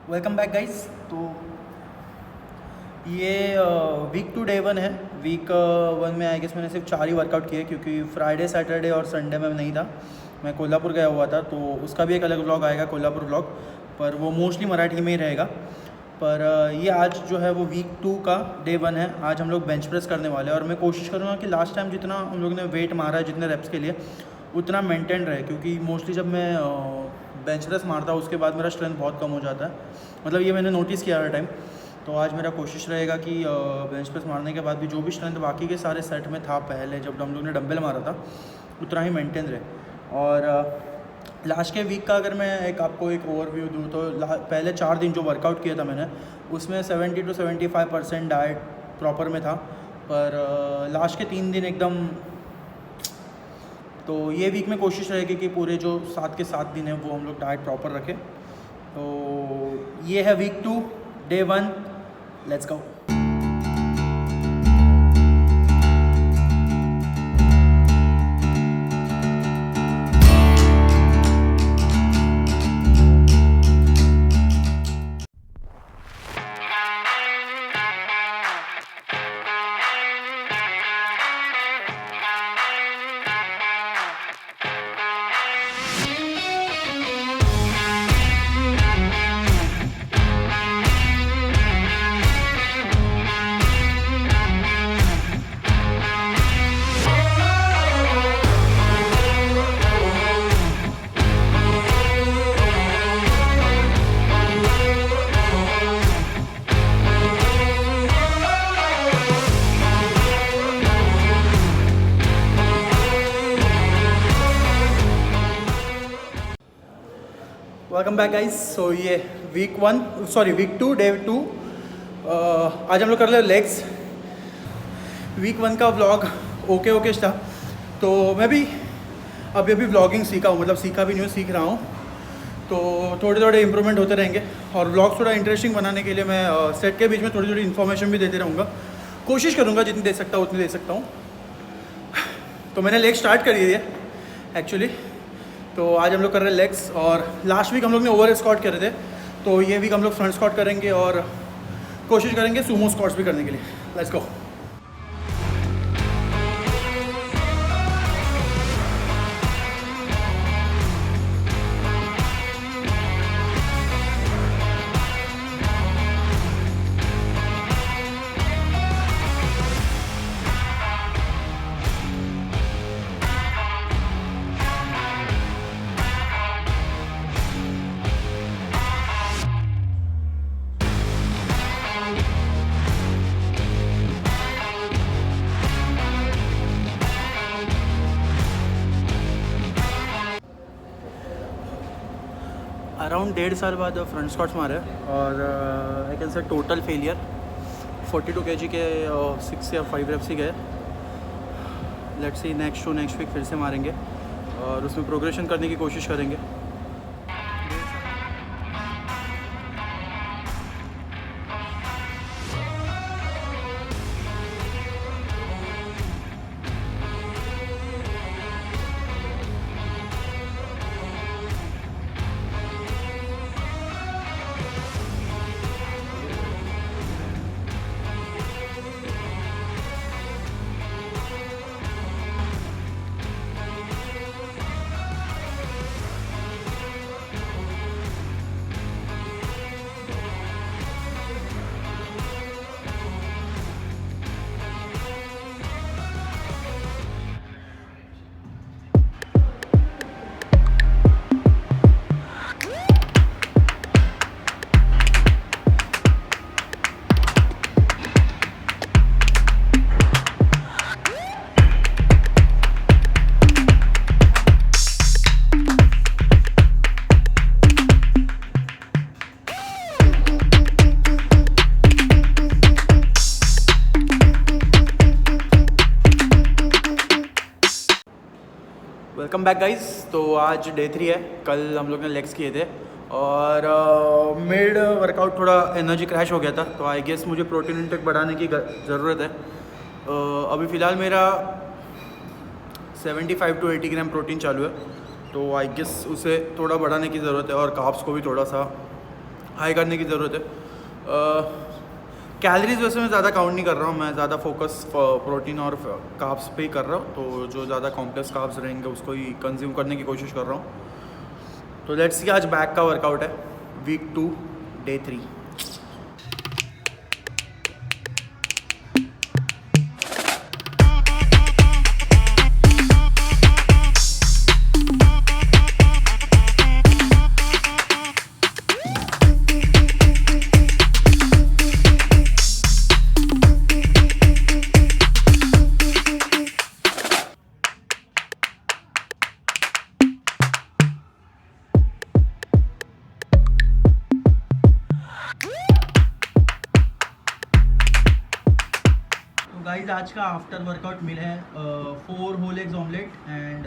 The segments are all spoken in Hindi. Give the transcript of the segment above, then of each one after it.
Welcome back guys. तो ये वीक 2 डे 1 है। वीक 1 में आई गेस मैंने सिर्फ 4 ही वर्कआउट किए क्योंकि फ्राइडे सैटरडे और संडे में नहीं था। मैं कोल्हापुर गया हुआ था, तो उसका भी एक अलग व्लॉग आएगा, कोल्हापुर व्लॉग, पर वो मोस्टली मराठी में ही रहेगा। पर ये आज जो है वो वीक 2 का डे 1 है। आज हम लोग बेंच प्रेस करने वाले हैं और मैं कोशिश करूँगा कि लास्ट टाइम जितना हम लोग ने वेट मारा है जितने रेप्स के लिए उतना मेंटेन रहे, क्योंकि मोस्टली जब मैं बेंच प्रेस मारता हूँ उसके बाद मेरा स्ट्रेंथ बहुत कम हो जाता है। मतलब ये मैंने नोटिस किया हर टाइम। तो आज मेरा कोशिश रहेगा कि बेंच प्रेस मारने के बाद भी जो भी स्ट्रेंथ बाकी के सारे सेट में था पहले जब हम लोग ने डंबल मारा था उतना ही मेंटेन रहे। और लास्ट के वीक का अगर मैं आपको एक ओवरव्यू दूँ तो पहले 4 दिन जो वर्कआउट किया था मैंने उसमें 70 to 75% डाइट प्रॉपर में था, पर लास्ट के 3 दिन एकदम। तो ये वीक में कोशिश रहेगी कि पूरे जो 7 के 7 दिन है वो हम लोग डाइट प्रॉपर रखें। तो ये है week 2 day 1। Let's go. Welcome back guys. So ये वीक 2 डे 2। आज हम लोग कर रहे लेग्स। वीक 1 का व्लॉग ओके था। तो मैं भी अभी व्लॉगिंग सीखा हूँ, मतलब सीखा भी नहीं हूँ, सीख रहा हूँ। तो थोड़े थोड़े इम्प्रूवमेंट होते रहेंगे और व्लॉग थोड़ा इंटरेस्टिंग बनाने के लिए मैं सेट के बीच में थोड़ी थोड़ी इन्फॉर्मेशन भी देते रहूँगा। कोशिश करूँगा जितनी दे सकता हूँ उतनी दे सकता हूँ। तो मैंने लेग स्टार्ट कर दिए एक्चुअली। तो आज हम लोग कर रहे हैं लेग्स, और लास्ट वीक हम लोग ने ओवर स्क्वाट करे थे, तो ये वीक हम लोग फ्रंट स्क्वाट करेंगे और कोशिश करेंगे सुमो स्क्वाट्स भी करने के लिए। Let's go. अराउंड 1.5 साल बाद फ्रंट स्क्वाट्स मारे और I can say total failure 42 kg के 6 या 5 रेप्स ही गए। लेट्स सी नेक्स्ट वीक फिर से मारेंगे और उसमें प्रोग्रेशन करने की कोशिश करेंगे। Welcome back guys. तो आज डे 3 है। कल हम लोग ने लेग्स किए थे और मिड वर्कआउट थोड़ा एनर्जी क्रैश हो गया था, तो आई गेस मुझे प्रोटीन इंटेक बढ़ाने की ज़रूरत है। अभी फ़िलहाल मेरा 75 to 80 ग्राम प्रोटीन चालू है, तो आई गेस उसे थोड़ा बढ़ाने की ज़रूरत है और कार्ब्स को भी थोड़ा सा हाई करने की ज़रूरत है। कैलोरीज वैसे मैं ज़्यादा काउंट नहीं कर रहा हूँ, मैं ज़्यादा फोकस प्रोटीन और कार्ब्स पे ही कर रहा हूँ, तो जो ज़्यादा कॉम्प्लेक्स कार्ब्स रहेंगे उसको ही कंज्यूम करने की कोशिश कर रहा हूँ। तो लेट्स सी, आज बैक का वर्कआउट है, वीक 2 डे 3। गाइस आज का आफ्टर वर्कआउट मील है 4 होल एग्स ऑमलेट एंड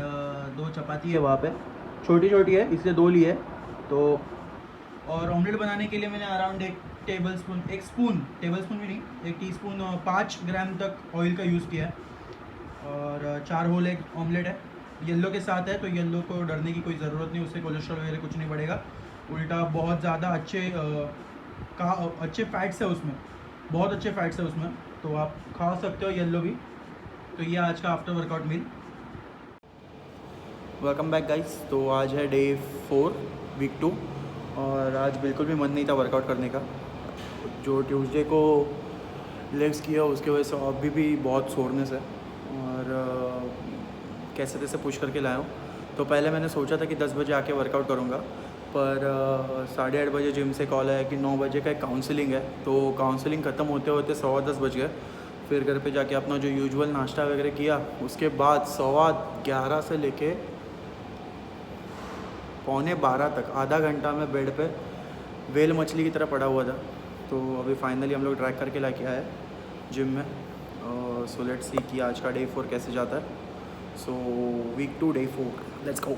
2 चपाती है वहाँ पे, छोटी छोटी है इसलिए 2 ली है। तो और ऑमलेट बनाने के लिए मैंने अराउंड 1 टेबलस्पून भी नहीं, 1 टीस्पून 5 ग्राम तक ऑयल का यूज़ किया है। और 4 होल एग ऑमलेट है, येलो के साथ है, तो येलो को डरने की कोई ज़रूरत नहीं, उससे कोलेस्ट्रॉल वगैरह कुछ नहीं बढ़ेगा। उल्टा बहुत ज़्यादा अच्छे फैट्स है उसमें, बहुत अच्छे फैट्स है उसमें, तो आप खा सकते हो येलो भी। तो ये आज का after workout meal. Welcome back guys. तो आज है डे 4 वीक 2 और आज बिल्कुल भी मन नहीं था वर्कआउट करने का। जो ट्यूसडे को लेग्स किया उसके वजह से अभी भी बहुत सोरनेस है और कैसे तैसे पुश करके लाया हूँ। तो पहले मैंने सोचा था कि 10 बजे आके वर्कआउट करूँगा, पर 8:30 बजे जिम से कॉल आया कि 9 बजे का एक काउंसलिंग है। तो काउंसलिंग ख़त्म होते होते 10:15 बज गए। फिर घर पे जाके अपना जो यूजुअल नाश्ता वगैरह किया, उसके बाद 11:15 से लेके 11:45 तक आधा घंटा में बेड पे वेल मछली की तरह पड़ा हुआ था। तो अभी फाइनली हम लोग ट्रैक करके लाके आए जिम में। सो लेट्स सी कि आज का डे 4 कैसे जाता है। So weak 2 day 4, let's go.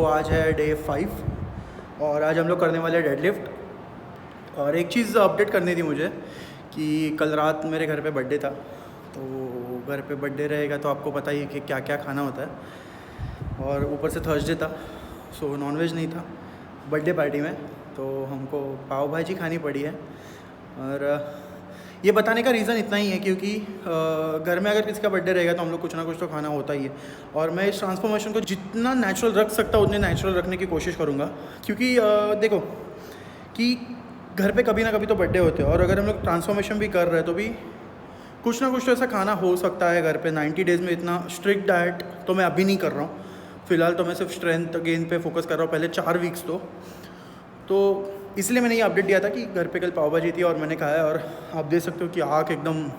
आज है डे 5 और आज हम लोग करने वाले डेडलिफ्ट। और एक चीज़ अपडेट करनी थी मुझे कि कल रात मेरे घर पे बर्थडे था। तो घर पे बर्थडे रहेगा तो आपको पता ही है कि क्या क्या खाना होता है। और ऊपर से थर्सडे था, सो नॉनवेज नहीं था बर्थडे पार्टी में, तो हमको पाव भाजी खानी पड़ी है। और ये बताने का रीज़न इतना ही है क्योंकि घर में अगर किसी का बर्थडे रहेगा तो हम लोग कुछ ना कुछ तो खाना होता ही है। और मैं इस ट्रांसफॉर्मेशन को जितना नेचुरल रख सकता हूँ उतने नेचुरल रखने की कोशिश करूँगा। क्योंकि देखो कि घर पे कभी ना कभी तो बर्थडे होते हैं, और अगर हम लोग ट्रांसफॉर्मेशन भी कर रहे हैं तो भी कुछ ना कुछ तो ऐसा खाना हो सकता है घर पे। 90 डेज़ में इतना स्ट्रिक्ट डाइट तो मैं अभी नहीं कर रहा हूँ, फ़िलहाल तो मैं सिर्फ स्ट्रेंथ गेन पे फोकस कर रहा हूँ पहले 4 वीक्स तो इसलिए मैंने ये अपडेट दिया था कि घर पे कल पाव भाजी थी और मैंने खाया। और आप देख सकते हो कि आँख एकदम,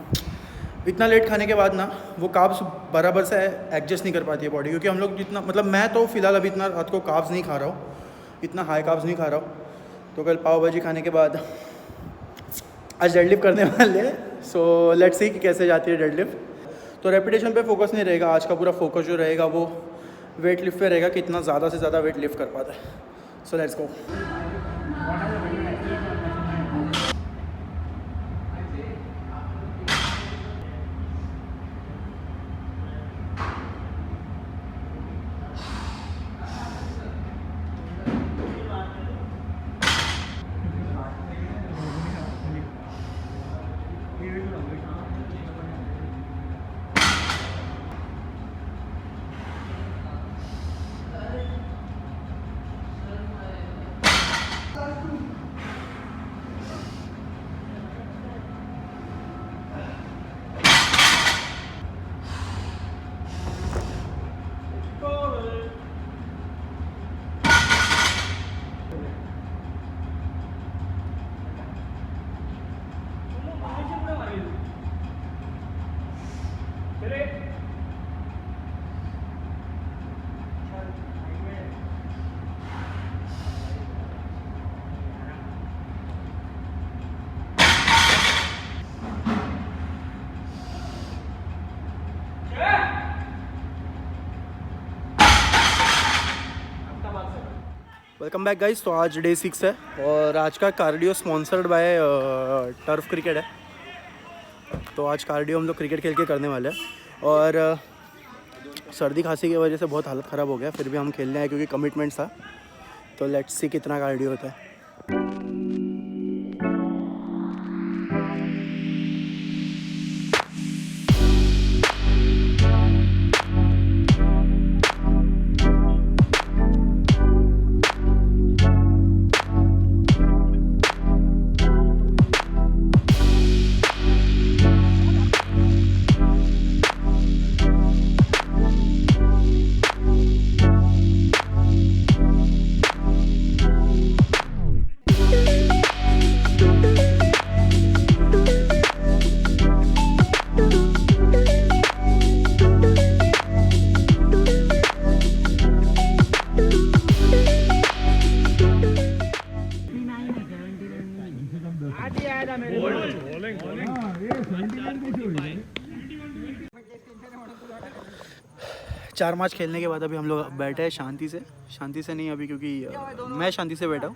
इतना लेट खाने के बाद ना वो कार्ब्स बराबर से एडजस्ट नहीं कर पाती है बॉडी। क्योंकि हम लोग जितना, मतलब मैं तो फ़िलहाल अभी इतना रात को कार्ब्स नहीं खा रहा हूँ, इतना हाई कार्ब्स नहीं खा रहा हूँ। तो कल पाव भाजी खाने के बाद आज डेडलिफ्ट करने वाले हैं। सो लेट्स सी कि कैसे जाती है डेडलिफ्ट। तो रेपिटेशन पे फोकस नहीं रहेगा, आज का पूरा फोकस जो रहेगा वो वेट लिफ्ट पे रहेगा, कितना ज़्यादा से ज़्यादा वेट लिफ्ट कर पाता है। So let's go. Welcome back guys. तो आज डे 6 है और आज का cardio sponsored by turf cricket है। तो आज कार्डियो हम लोग क्रिकेट खेल के करने वाले हैं और सर्दी खांसी की वजह से बहुत हालत ख़राब हो गया, फिर भी हम खेलने आए क्योंकि कमिटमेंट था। तो लेट्स सी कितना कार्डियो होता है। चार मैच खेलने के बाद अभी हम लोग बैठे हैं शांति से नहीं अभी, क्योंकि मैं शांति से बैठा हूँ।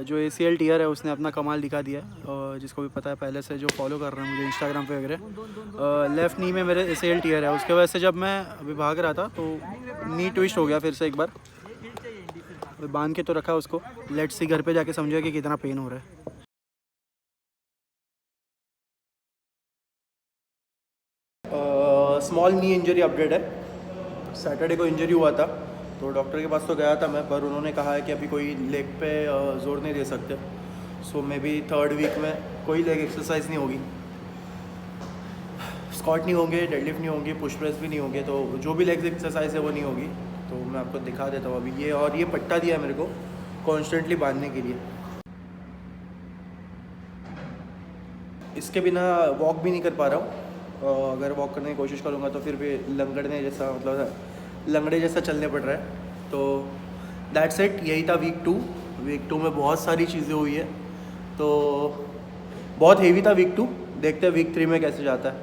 जो ACL टीयर है उसने अपना कमाल दिखा दिया है, और जिसको भी पता है पहले से जो फॉलो कर रहा है मुझे इंस्टाग्राम पे वगैरह, लेफ़्ट नी में मेरे ACL टीयर है। उसके वजह से जब मैं अभी भाग रहा था तो नी ट्विस्ट हो गया फिर से एक बार। बांध के तो रखा उसको, लेट्स सी घर पे जाके समझा कि कितना पेन हो रहा है। स्मॉल नी इंजरी अपडेट है। सैटरडे को इंजरी हुआ था तो डॉक्टर के पास तो गया था मैं, पर उन्होंने कहा है कि अभी कोई लेग पे जोर नहीं दे सकते। सो मे बी 3rd वीक में कोई लेग एक्सरसाइज नहीं होगी, स्क्वाट नहीं होंगे, डेडलिफ्ट नहीं होंगे, पुश प्रेस भी नहीं होंगे। तो जो भी लेग एक्सरसाइज है वो नहीं होगी। तो मैं आपको दिखा देता हूँ अभी ये, और ये पट्टा दिया है मेरे को कॉन्स्टेंटली बांधने के लिए। इसके बिना वॉक भी नहीं कर पा रहा हूँ। अगर वॉक करने की कोशिश करूँगा तो फिर भी लंगड़े जैसा चलने पड़ रहा है। तो दैट्स इट, यही था वीक 2। वीक 2 में बहुत सारी चीज़ें हुई है, तो बहुत हेवी था वीक 2। देखते हैं वीक 3 में कैसे जाता है।